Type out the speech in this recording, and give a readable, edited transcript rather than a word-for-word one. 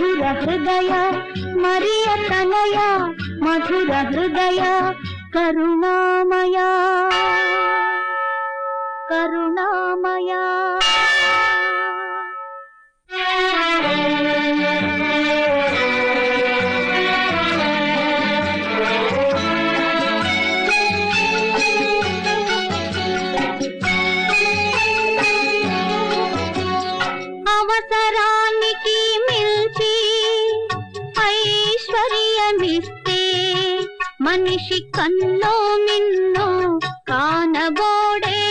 మధుర హృదయ మరియ తనయ మధుర హృదయ కరుణామయ కరుణామయ అవసరానికి మిల్చి ఐశ్వర్యమిస్తే మనిషి కన్నో మిన్నో కానబోడే